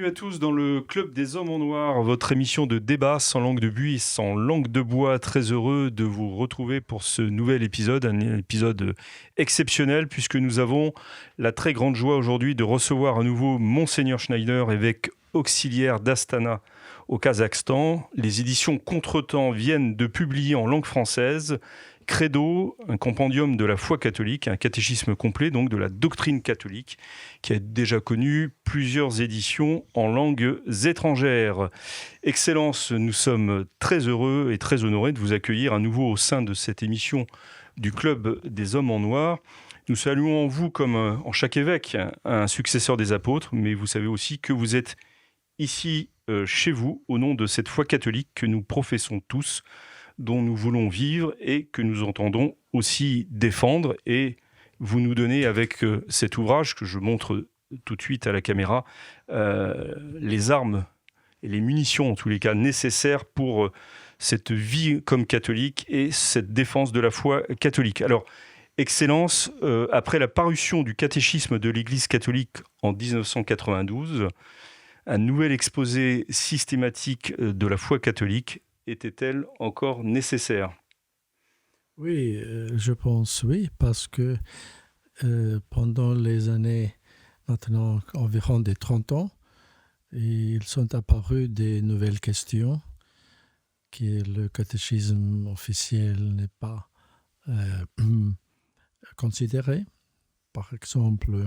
à tous dans le Club des Hommes en Noir, votre émission de débat sans langue de buis, sans langue de bois. Très heureux de vous retrouver pour ce nouvel épisode, un épisode exceptionnel puisque nous avons la très grande joie aujourd'hui de recevoir à nouveau Monseigneur Schneider, évêque auxiliaire d'Astana au Kazakhstan. Les éditions Contretemps viennent de publier en langue française Credo, un compendium de la foi catholique, un catéchisme complet donc de la doctrine catholique, qui a déjà connu plusieurs éditions en langues étrangères. Excellence, nous sommes très heureux et très honorés de vous accueillir à nouveau au sein de cette émission du Club des Hommes en Noir. Nous saluons en vous, comme en chaque évêque, un successeur des apôtres, mais vous savez aussi que vous êtes ici chez vous, au nom de cette foi catholique que nous professons tous, dont nous voulons vivre et que nous entendons aussi défendre. Et vous nous donnez avec cet ouvrage que je montre tout de suite à la caméra, les armes et les munitions, en tous les cas, nécessaires pour cette vie comme catholique et cette défense de la foi catholique. Alors, Excellence, après la parution du catéchisme de l'Église catholique en 1992, un nouvel exposé systématique de la foi catholique était-elle encore nécessaire ? Oui, je pense oui, parce que pendant les années, maintenant environ des 30 ans, il sont apparues des nouvelles questions que le catéchisme officiel n'est pas considéré. Par exemple,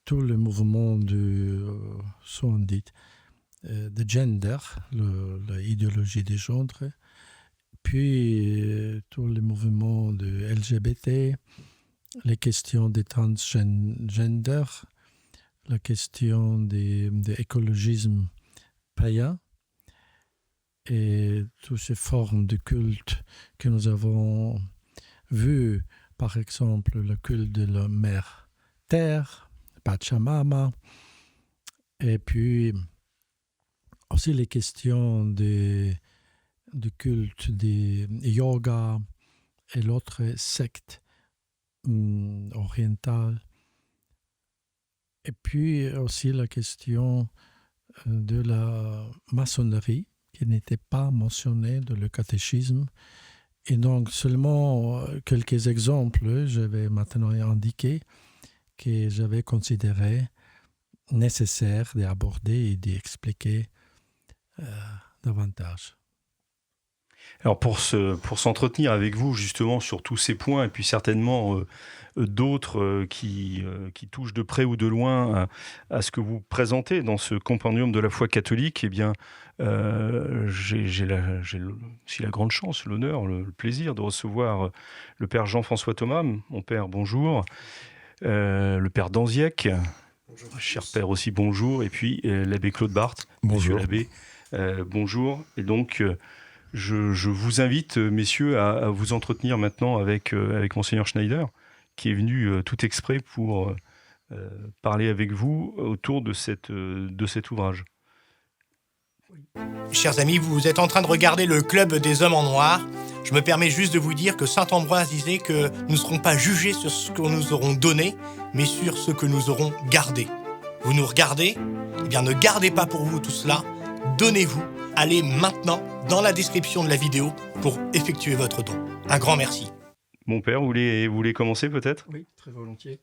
tout le mouvement de gender, l'idéologie des genres, puis tous les mouvements de LGBT, les questions des transgender, la question de l'écologisme païen et toutes ces formes de culte que nous avons vues, par exemple le culte de la mère Terre, Pachamama, et puis aussi les questions de culte de yoga et l'autre secte orientale. Et puis aussi la question de la maçonnerie qui n'était pas mentionnée dans le catéchisme. Et donc seulement quelques exemples, je vais maintenant indiquer que j'avais considéré nécessaire d'aborder et d'expliquer davantage. Alors pour s'entretenir avec vous justement sur tous ces points et puis certainement d'autres qui touchent de près ou de loin à ce que vous présentez dans ce compendium de la foi catholique, eh bien j'ai la grande chance, l'honneur, le plaisir de recevoir le père Jean-François Thomas, mon père, bonjour, le père Danziec, bonjour, cher père aussi, bonjour, et puis l'abbé Claude Barthes, bonjour. Monsieur l'abbé, bonjour, et donc je vous invite, messieurs, à vous entretenir maintenant avec Monseigneur Schneider, qui est venu tout exprès pour parler avec vous autour de cet ouvrage. Chers amis, vous êtes en train de regarder le Club des Hommes en Noir. Je me permets juste de vous dire que saint Ambroise disait que nous ne serons pas jugés sur ce que nous aurons donné, mais sur ce que nous aurons gardé. Vous nous regardez ? Eh bien, ne gardez pas pour vous tout cela, donnez-vous. Allez maintenant dans la description de la vidéo pour effectuer votre don. Un grand merci. Mon père, vous voulez commencer peut-être ? Oui, très volontiers.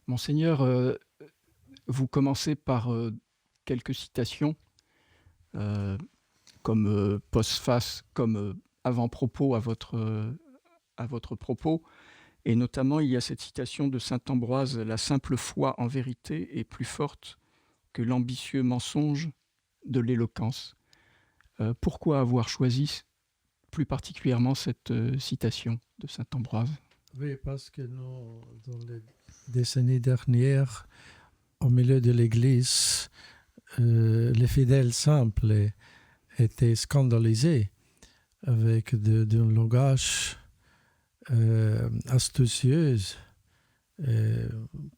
Monseigneur, vous commencez par quelques citations, comme postface, comme avant-propos à votre propos. Et notamment, il y a cette citation de saint Ambroise, « La simple foi en vérité est plus forte que l'ambitieux mensonge de l'éloquence ». Pourquoi avoir choisi plus particulièrement cette citation de saint Ambroise ? Oui, parce que dans les décennies dernières, au milieu de l'Église, les fidèles simples étaient scandalisés avec d'un langage astucieux.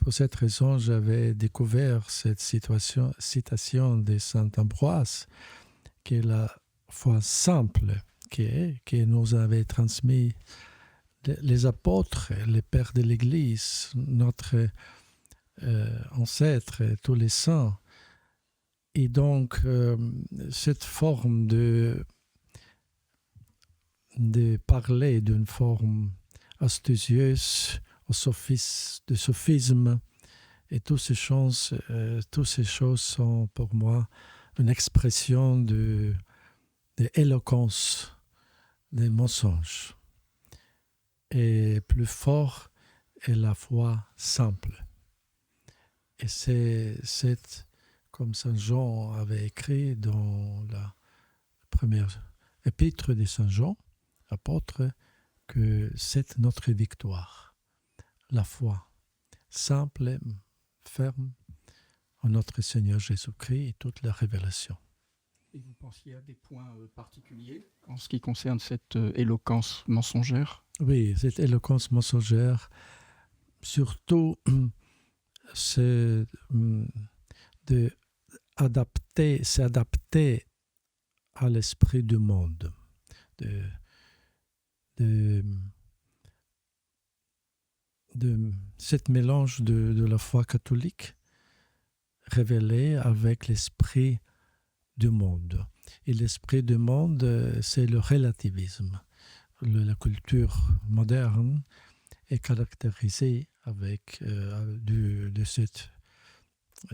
Pour cette raison, j'avais découvert cette citation de saint Ambroise, qui est la foi simple, qui nous avait transmis les apôtres, les pères de l'Église, notre ancêtre, tous les saints. Et donc, cette forme de parler d'une forme astucieuse, de sophisme, et toutes ces choses sont pour moi une expression d'éloquence des mensonges. Et plus fort est la foi simple. Et c'est comme Saint Jean avait écrit dans la première épître de Saint Jean, apôtre, que c'est notre victoire. La foi simple et ferme en notre Seigneur Jésus-Christ et toute la révélation. Et vous pensiez à des points particuliers en ce qui concerne cette éloquence mensongère? Oui, cette éloquence mensongère, surtout, c'est s'adapter à l'esprit du monde, de cette mélange de la foi catholique révélée avec l'esprit du monde. Et l'esprit du monde, c'est le relativisme. La culture moderne est caractérisée avec de cette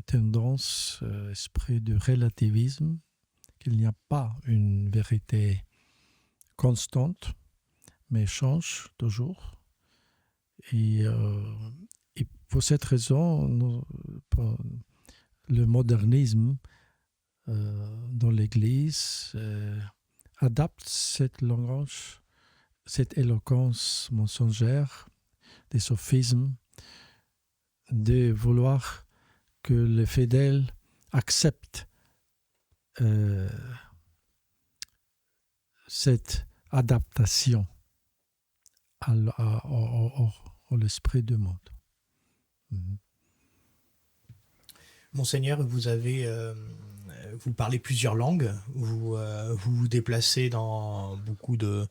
tendance, esprit de relativisme, qu'il n'y a pas une vérité constante, mais change toujours. Et pour cette raison, le modernisme dans l'Église adapte cette langage, cette éloquence mensongère, des sophismes, de vouloir que les fidèles acceptent cette adaptation à l'esprit du monde. Monseigneur, vous parlez plusieurs langues, vous vous déplacez dans beaucoup de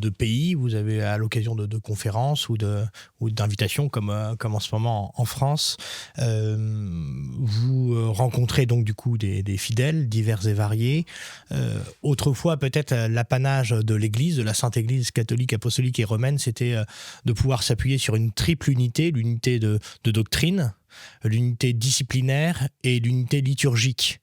pays, vous avez à l'occasion de conférences ou d'invitations comme en ce moment en France. Vous rencontrez donc du coup des fidèles divers et variés. Autrefois, peut-être l'apanage de l'Église, de la Sainte Église catholique, apostolique et romaine, c'était de pouvoir s'appuyer sur une triple unité, l'unité de doctrine, l'unité disciplinaire et l'unité liturgique.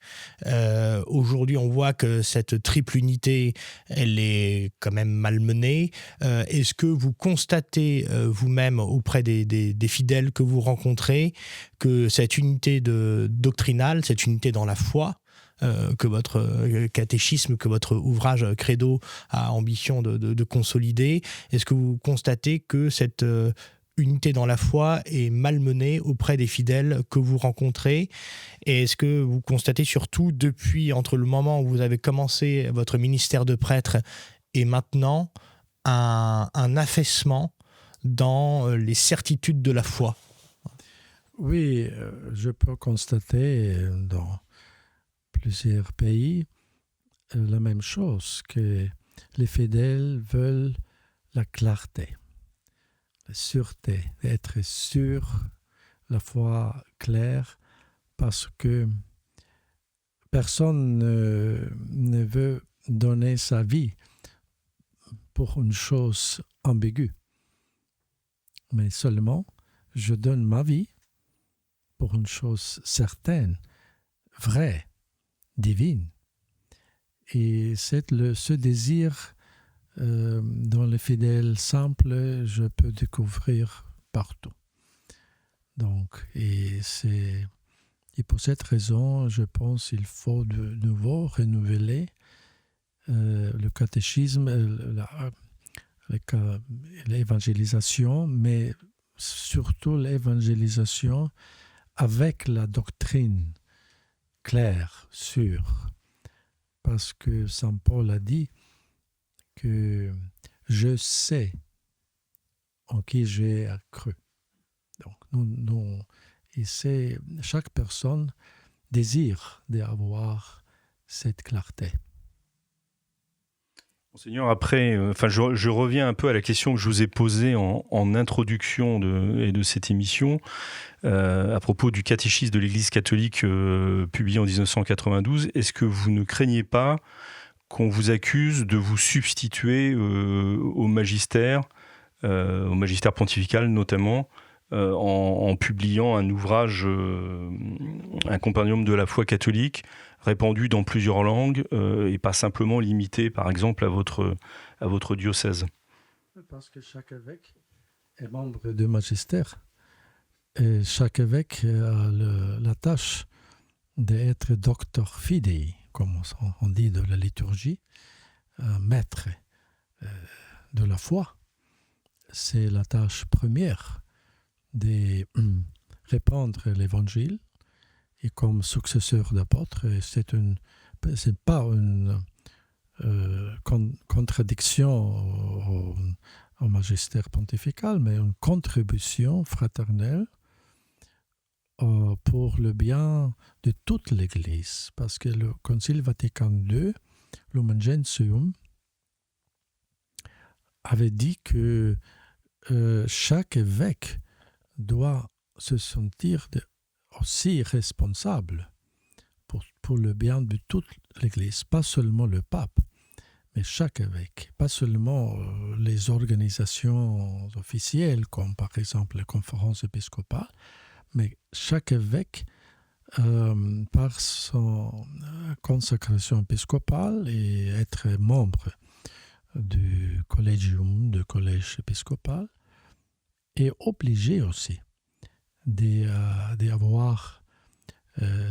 Aujourd'hui, on voit que cette triple unité, elle est quand même malmenée. Est-ce que vous constatez vous-même auprès des fidèles que vous rencontrez que cette unité doctrinale, cette unité dans la foi, que votre catéchisme, que votre ouvrage Credo a ambition de consolider, est-ce que vous constatez que cette unité dans la foi est malmenée auprès des fidèles que vous rencontrez? Et est-ce que vous constatez surtout entre le moment où vous avez commencé votre ministère de prêtre et maintenant un affaissement dans les certitudes de la foi? Oui, je peux constater dans plusieurs pays la même chose, que les fidèles veulent la clarté, la sûreté, d'être sûr, la foi claire, parce que personne ne veut donner sa vie pour une chose ambiguë, mais seulement je donne ma vie pour une chose certaine, vraie, divine. Et c'est ce désir dans les fidèles simples, je peux découvrir partout. Donc, et pour cette raison, je pense qu'il faut de nouveau renouveler le catéchisme, l'évangélisation, mais surtout l'évangélisation avec la doctrine claire, sûre. Parce que Saint Paul a dit que je sais en qui j'ai cru. Donc, chaque personne désire d'avoir cette clarté. Monseigneur, après, je reviens un peu à la question que je vous ai posée en introduction de cette émission, à propos du catéchisme de l'Église catholique publié en 1992. Est-ce que vous ne craignez pas qu'on vous accuse de vous substituer au magistère pontifical notamment, en publiant un ouvrage, un compendium de la foi catholique, répandu dans plusieurs langues et pas simplement limité, par exemple, à votre diocèse? Parce que chaque évêque est membre du magistère et chaque évêque a la tâche d'être doctor fidei, comme on dit de la liturgie, maître de la foi. C'est la tâche première de répandre l'évangile. Et comme successeur d'apôtre, c'est pas une contradiction au magistère pontifical, mais une contribution fraternelle pour le bien de toute l'Église. Parce que le Concile Vatican II, Lumen Gentium, avait dit que chaque évêque doit se sentir aussi responsable pour le bien de toute l'Église, pas seulement le pape, mais chaque évêque, pas seulement les organisations officielles, comme par exemple les conférences épiscopales, mais chaque évêque, par son consacration épiscopale et être membre du collegium, du collège épiscopal, est obligé aussi d'avoir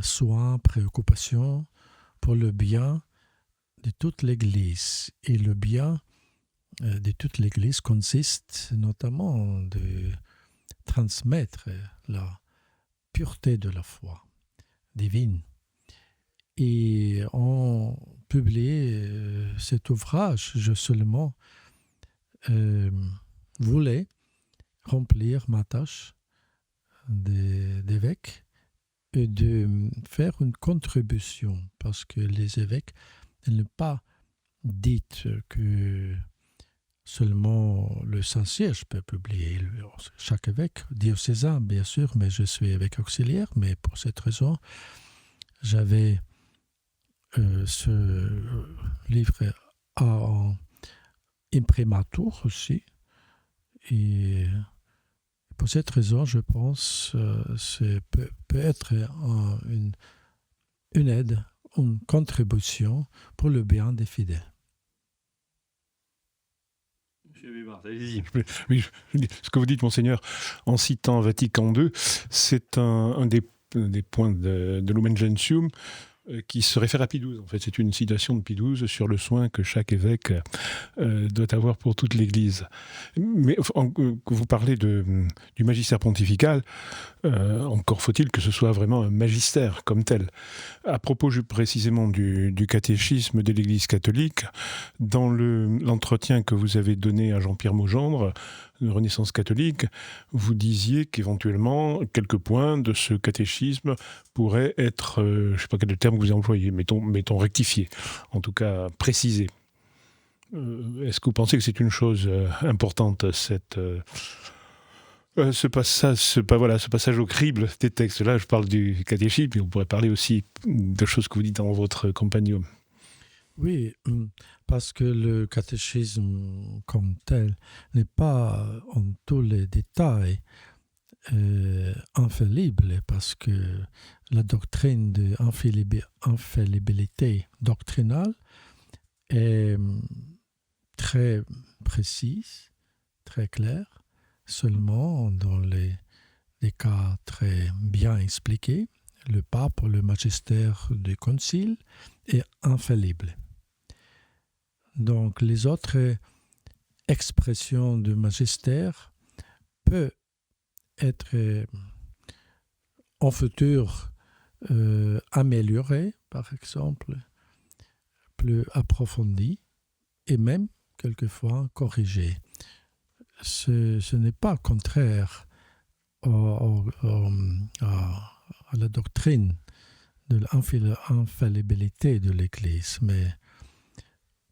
soin, préoccupation pour le bien de toute l'Église. Et le bien de toute l'Église consiste notamment de transmettre la pureté de la foi divine. Et en publié cet ouvrage, je seulement voulais remplir ma tâche d'évêque et de faire une contribution, parce que les évêques ne pas dit que seulement le Saint-Siège peut publier. Chaque évêque, diocésain bien sûr, mais je suis évêque auxiliaire, mais pour cette raison, j'avais ce livre en imprimatur aussi. Et pour cette raison, je pense que c'est peut être une aide, une contribution pour le bien des fidèles. Monsieur Weber, allez-y. Oui, ce que vous dites, Monseigneur, en citant Vatican II, c'est un des points de Lumen Gentium qui se réfère à Pie XII. En fait, c'est une citation de Pie XII sur le soin que chaque évêque doit avoir pour toute l'Église. Mais vous parlez du magistère pontifical, encore faut-il que ce soit vraiment un magistère comme tel. À propos précisément du catéchisme de l'Église catholique, dans l'entretien que vous avez donné à Jean-Pierre Maugendre, de Renaissance catholique, vous disiez qu'éventuellement, quelques points de ce catéchisme pourraient être, je ne sais pas quel est le terme que vous employez, mettons rectifiés, en tout cas précisés. Est-ce que vous pensez que c'est une chose importante, ce passage au crible des textes? Là, je parle du catéchisme, mais on pourrait parler aussi de choses que vous dites dans votre compendium. Oui, parce que le catéchisme comme tel n'est pas en tous les détails infaillible, parce que la doctrine de infaillibilité doctrinale est très précise, très claire, seulement dans les cas très bien expliqués, le pape, le magistère du concile est infaillible. Donc, les autres expressions du magistère peuvent être en futur améliorées, par exemple, plus approfondies et même quelquefois corrigées. Ce n'est pas contraire à la doctrine de l'infaillibilité de l'Église, mais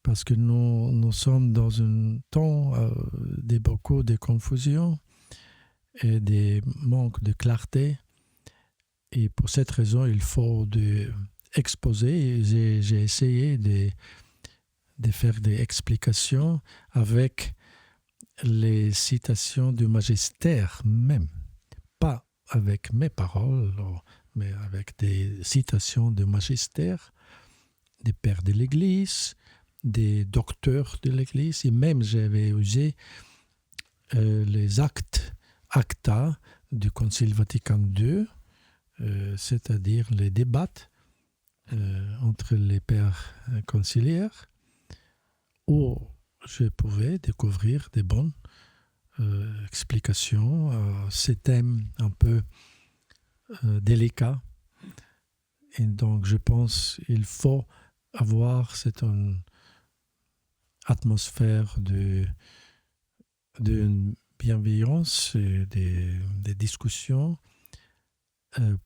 parce que nous sommes dans un temps de beaucoup de confusion et des manques de clarté. Et pour cette raison, il faut exposer. J'ai essayé de faire des explications avec les citations du magistère même. Pas avec mes paroles, mais avec des citations du magistère, des pères de l'Église, des docteurs de l'Église. Et même j'avais usé les acta du Concile Vatican II, c'est-à-dire les débats entre les pères conciliaires, où je pouvais découvrir des bonnes explications à ces thèmes un peu délicats. Et donc, je pense qu'il faut avoir cette atmosphère de bienveillance et des discussions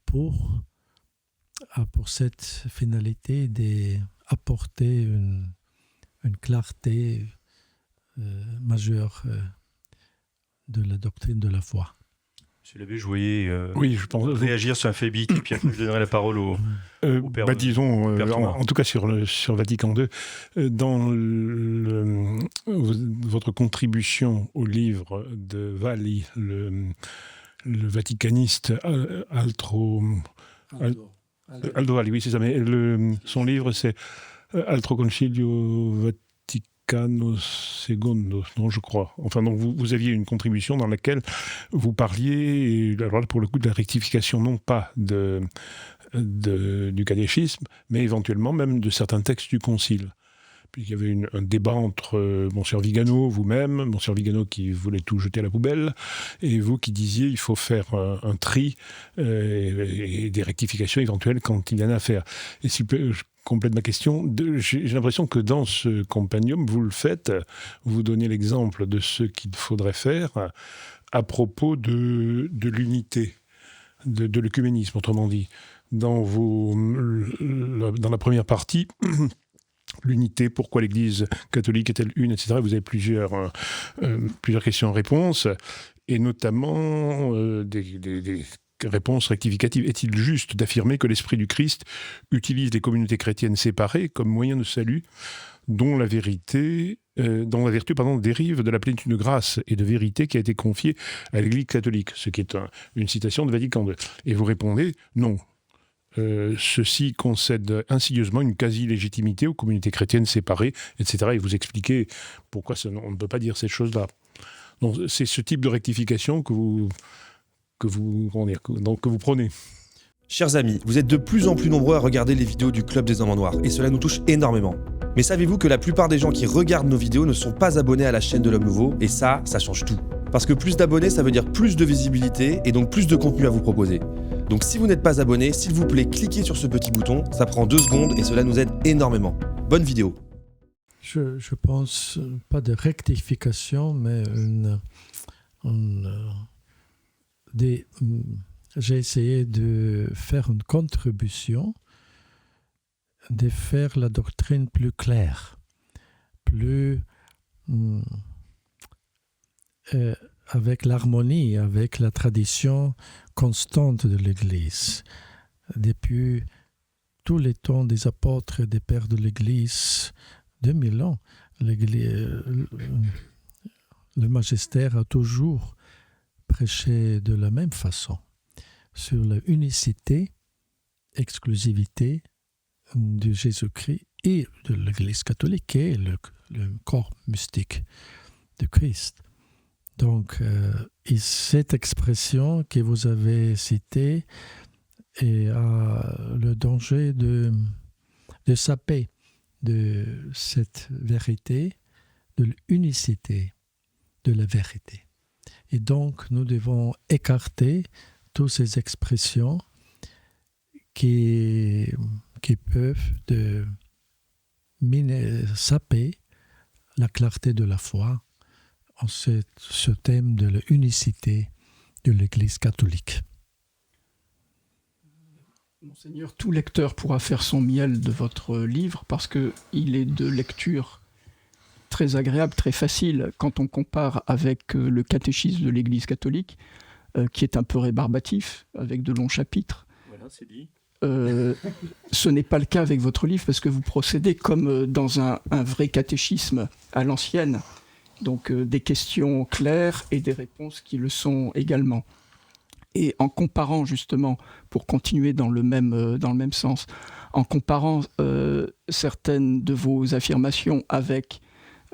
pour cette finalité d'apporter une clarté majeure de la doctrine de la foi. Monsieur l'abbé, je voyais Oui, je pense réagir sur un fait biblique, puis après je donnerai la parole au père. Disons, père Thomas. en tout cas sur Vatican II, dans votre contribution au livre de Valli, le vaticaniste Aldo Valli, oui c'est ça, mais son livre c'est Altro Concilio Vaticano II, non, je crois. Enfin, donc vous aviez une contribution dans laquelle vous parliez, alors pour le coup, de la rectification, non pas du catéchisme, mais éventuellement même de certains textes du Concile. Puis il y avait un débat entre Monsieur Vigano, vous-même, Monsieur Vigano qui voulait tout jeter à la poubelle, et vous qui disiez il faut faire un tri et des rectifications éventuelles quand il y en a à faire. Et si je complète ma question, j'ai l'impression que dans ce compendium, vous le faites, vous donnez l'exemple de ce qu'il faudrait faire à propos de l'unité, de l'œcuménisme, autrement dit. Dans la première partie, l'unité, pourquoi l'Église catholique est-elle une, etc. Vous avez plusieurs questions-réponses, et notamment des réponses rectificatives. Est-il juste d'affirmer que l'Esprit du Christ utilise les communautés chrétiennes séparées comme moyen de salut, dont la vertu dérive de la plénitude de grâce et de vérité qui a été confiée à l'Église catholique, ce qui est une citation de Vatican II. Et vous répondez non. Ceci concède insidieusement une quasi-légitimité aux communautés chrétiennes séparées, etc. Et vous expliquez pourquoi on ne peut pas dire ces choses-là. Donc, c'est ce type de rectification que vous prenez. Chers amis, vous êtes de plus en plus nombreux à regarder les vidéos du Club des Hommes en Noir, et cela nous touche énormément. Mais savez-vous que la plupart des gens qui regardent nos vidéos ne sont pas abonnés à la chaîne de l'Homme Nouveau, et ça change tout. Parce que plus d'abonnés, ça veut dire plus de visibilité, et donc plus de contenu à vous proposer. Donc si vous n'êtes pas abonné, s'il vous plaît, cliquez sur ce petit bouton, ça prend 2 secondes, et cela nous aide énormément. Bonne vidéo. Je pense pas de rectification, mais j'ai essayé de faire une contribution, de faire la doctrine plus claire, plus avec l'harmonie, avec la tradition constante de l'Église. Depuis tous les temps des apôtres et des pères de l'Église, 2000 ans, le magistère a toujours prêché de la même façon sur la unicité, exclusivité de Jésus-Christ et de l'Église catholique, qui est le corps mystique de Christ. Donc, et cette expression que vous avez citée a le danger de saper de cette vérité, de l'unicité de la vérité. Et donc, nous devons écarter toutes ces expressions qui peuvent saper la clarté de la foi en ce thème de l'unicité de l'Église catholique. Monseigneur, tout lecteur pourra faire son miel de votre livre parce qu'il est de lecture très agréable, très facile quand on compare avec le catéchisme de l'Église catholique, qui est un peu rébarbatif, avec de longs chapitres. Voilà, c'est dit. Ce n'est pas le cas avec votre livre parce que vous procédez comme dans un vrai catéchisme à l'ancienne, donc des questions claires et des réponses qui le sont également. Et en comparant justement, pour continuer dans le même sens, en comparant certaines de vos affirmations avec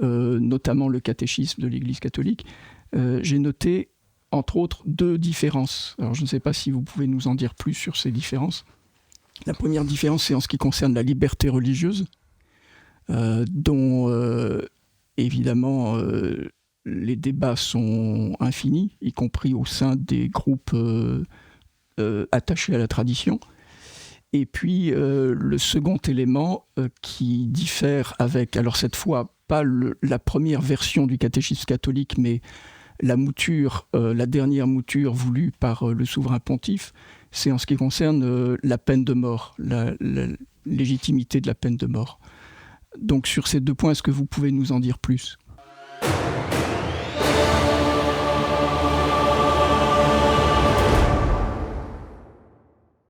notamment le catéchisme de l'Église catholique, j'ai noté entre autres 2 différences. Alors je ne sais pas si vous pouvez nous en dire plus sur ces différences. La première différence, c'est en ce qui concerne la liberté religieuse, dont évidemment les débats sont infinis, y compris au sein des groupes attachés à la tradition. Et puis le second élément qui diffère avec, alors cette fois, pas la première version du catéchisme catholique, mais la mouture, la dernière mouture voulue par le souverain pontife, c'est en ce qui concerne la peine de mort, la légitimité de la peine de mort. Donc sur ces 2 points, est-ce que vous pouvez nous en dire plus ?